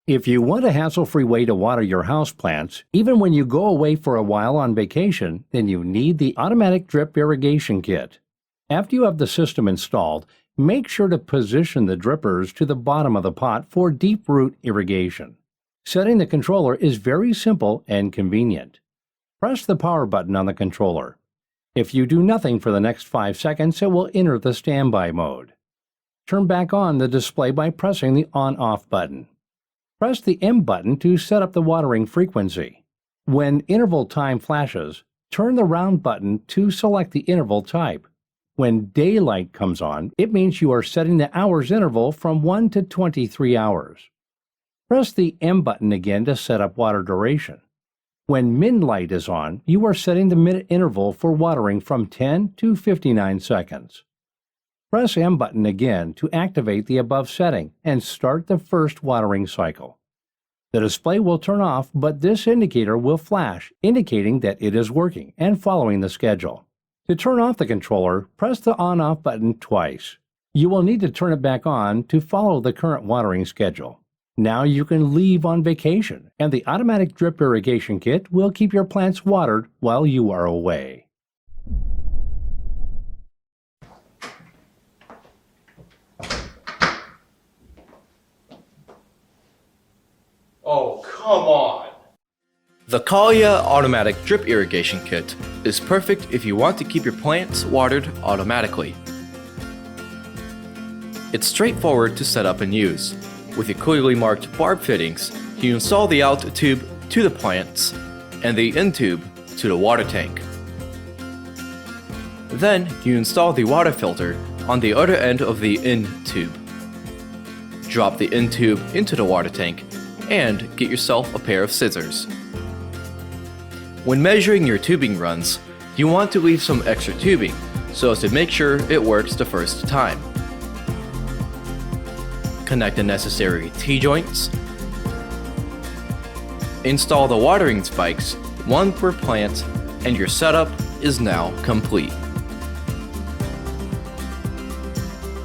If you want a hassle-free way to water your houseplants, even when you go away for a while on vacation, then you need the automatic drip irrigation kit. After you have the system installed, make sure to position the drippers to the bottom of the pot for deep root irrigation. Setting the controller is very simple and convenient. Press the power button on the controller. If you do nothing for the next 5 seconds, it will enter the standby mode. Turn back on the display by pressing the on-off button. Press the M button to set up the watering frequency. When interval time flashes, turn the round button to select the interval type. When daylight comes on, it means you are setting the hours interval from 1 to 23 hours. Press the M button again to set up water duration. When min light is on, you are setting the minute interval for watering from 10 to 59 seconds. Press M button again to activate the above setting and start the first watering cycle. The display will turn off, but this indicator will flash, indicating that it is working and following the schedule. To turn off the controller, press the on-off button twice. You will need to turn it back on to follow the current watering schedule. Now you can leave on vacation, and the automatic drip irrigation kit will keep your plants watered while you are away. Oh, come on! The Kollea Automatic Drip Irrigation Kit is perfect if you want to keep your plants watered automatically. It's straightforward to set up and use. With the clearly marked barb fittings, you install the out tube to the plants and the in tube to the water tank. Then you install the water filter on the other end of the in tube. Drop the in tube into the water tank and get yourself a pair of scissors. When measuring your tubing runs, you want to leave some extra tubing so as to make sure it works the first time. Connect the necessary T-joints. Install the watering spikes, one per plant, and your setup is now complete.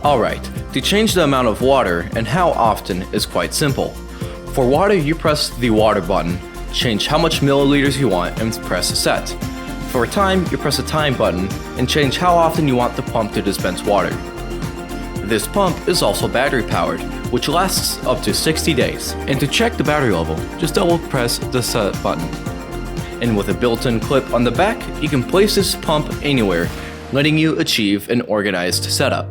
Alright, to change the amount of water and how often is quite simple. For water, you press the water button, change how much milliliters you want, and press set. For time, you press the time button and change how often you want the pump to dispense water. This pump is also battery powered, which lasts up to 60 days. And to check the battery level, just double press the set button. And with a built-in clip on the back, you can place this pump anywhere, letting you achieve an organized setup.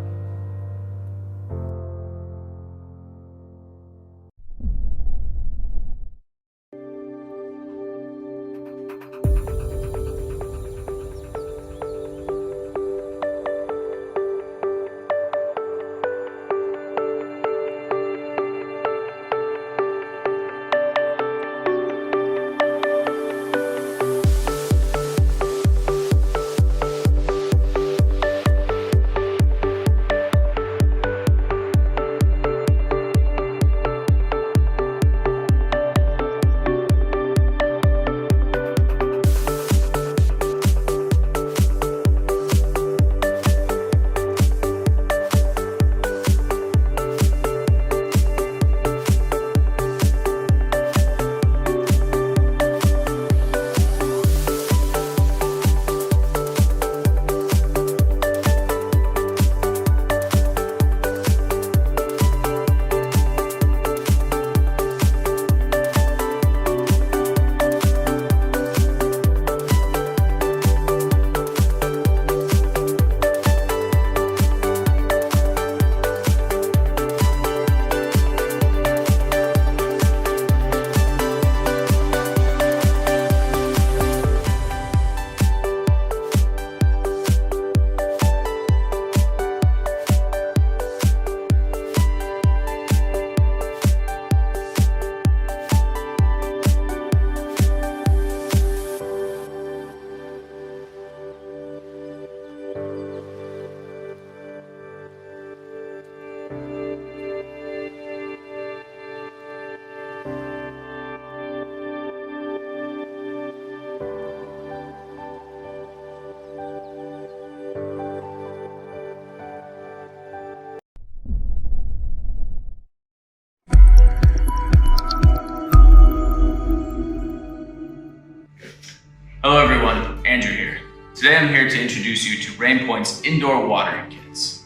Hello everyone, Andrew here. Today I'm here to introduce you to RAINPOINT's indoor watering kits.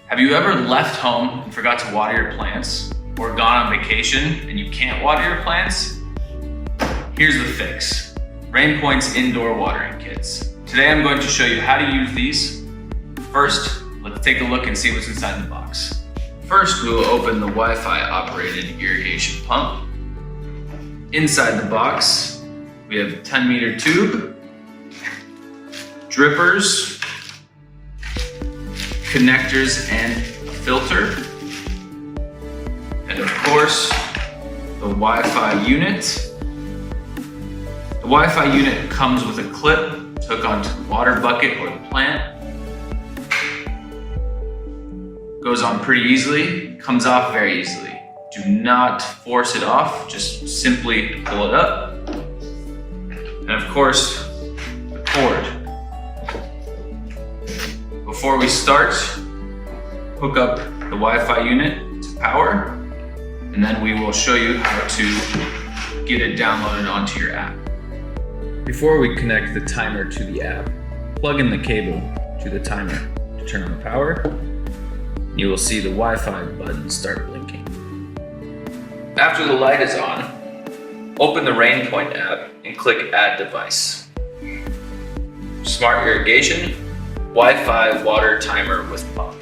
Have you ever left home and forgot to water your plants? Or gone on vacation and you can't water your plants? Here's the fix. RAINPOINT's indoor watering kits. Today I'm going to show you how to use these. First, let's take a look and see what's inside the box. First, we will open the Wi-Fi operated irrigation pump. Inside the box, we have a 10-meter tube, drippers, connectors and a filter, and of course, the Wi-Fi unit. The Wi-Fi unit comes with a clip to hook onto the water bucket or the plant. Goes on pretty easily, comes off very easily. Do not force it off, just simply pull it up. And of course, the cord. Before we start, hook up the Wi-Fi unit to power, and then we will show you how to get it downloaded onto your app. Before we connect the timer to the app, plug in the cable to the timer to turn on the power. You will see the Wi-Fi button start blinking. After the light is on, open the RAINPOINT app and click Add Device. Smart Irrigation, Wi-Fi water timer with pump.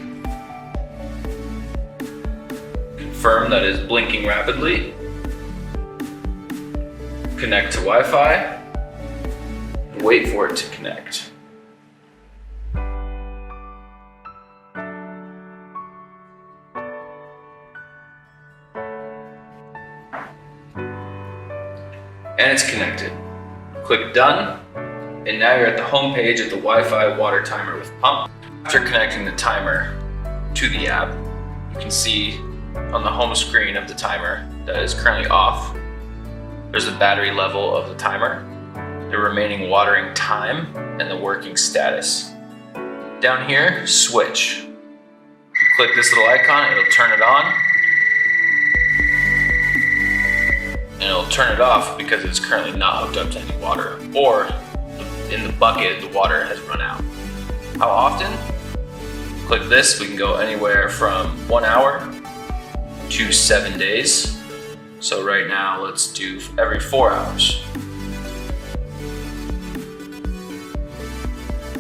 Confirm that it is blinking rapidly. Connect to Wi-Fi and wait for it to connect. And it's connected. Click Done, and now you're at the home page of the Wi-Fi water timer with pump. After connecting the timer to the app, you can see on the home screen of the timer that is currently off. There's the battery level of the timer, the remaining watering time, and the working status. Down here, switch. Click this little icon, it'll turn it on. And it'll turn it off because it's currently not hooked up to any water, or in the bucket the water has run out. How often? Click this, we can go anywhere from 1 hour to 7 days. So right now let's do every 4 hours.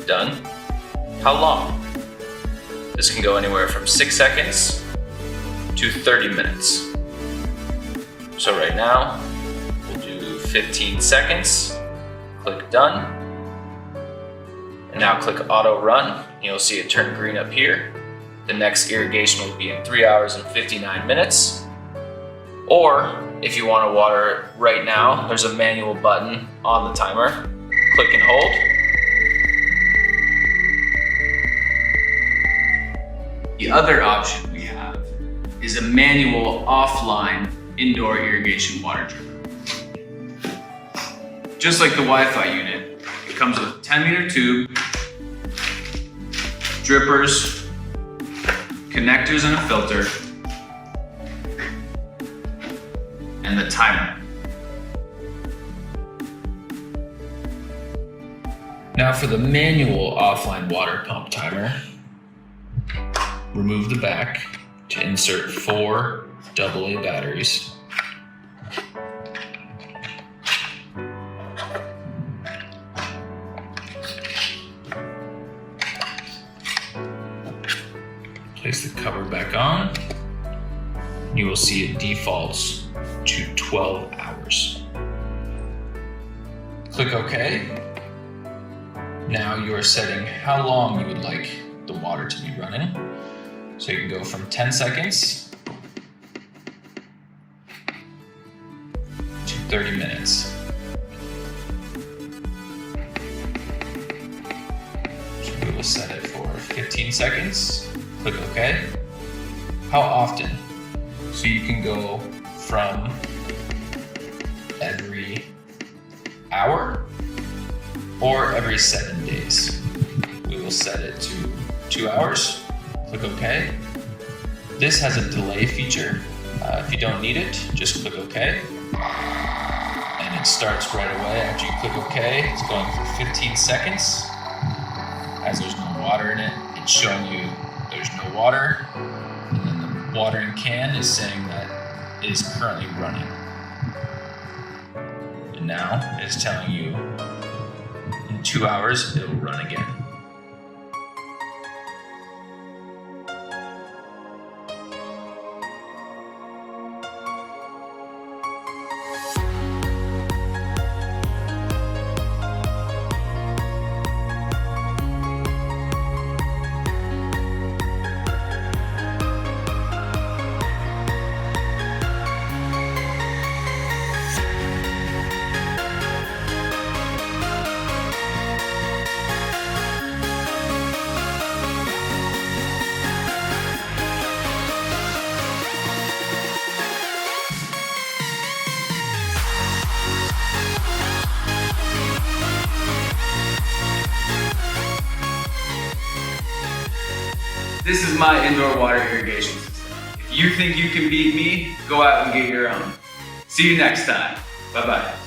Done. How long? This can go anywhere from 6 seconds to 30 minutes. So right now, we'll do 15 seconds, click Done, and now click Auto Run. You'll see it turn green up here. The next irrigation will be in 3 hours and 59 minutes. Or, if you want to water right now, there's a manual button on the timer. Click and hold. The other option we have is a manual offline indoor irrigation water dripper. Just like the Wi-Fi unit, it comes with a 10-meter tube, drippers, connectors and a filter, and the timer. Now for the manual offline water pump timer, remove the back to insert 4 AA batteries. Place the cover back on. You will see it defaults to 12 hours. Click OK. Now you are setting how long you would like the water to be running. So you can go from 10 seconds to 30 minutes. So we will set it for 15 seconds. Click OK. How often? So you can go from every hour or every 7 days. We will set it to 2 hours. Click OK. This has a delay feature. If you don't need it, just click OK. And and it starts right away after you click OK. It's going for 15 seconds. As there's no water in it, it's showing you there's no water, and then the watering can is saying that it is currently running. And now it's telling you in 2 hours it will run again. This is my indoor water irrigation system. If you think you can beat me, go out and get your own. See you next time. Bye-bye.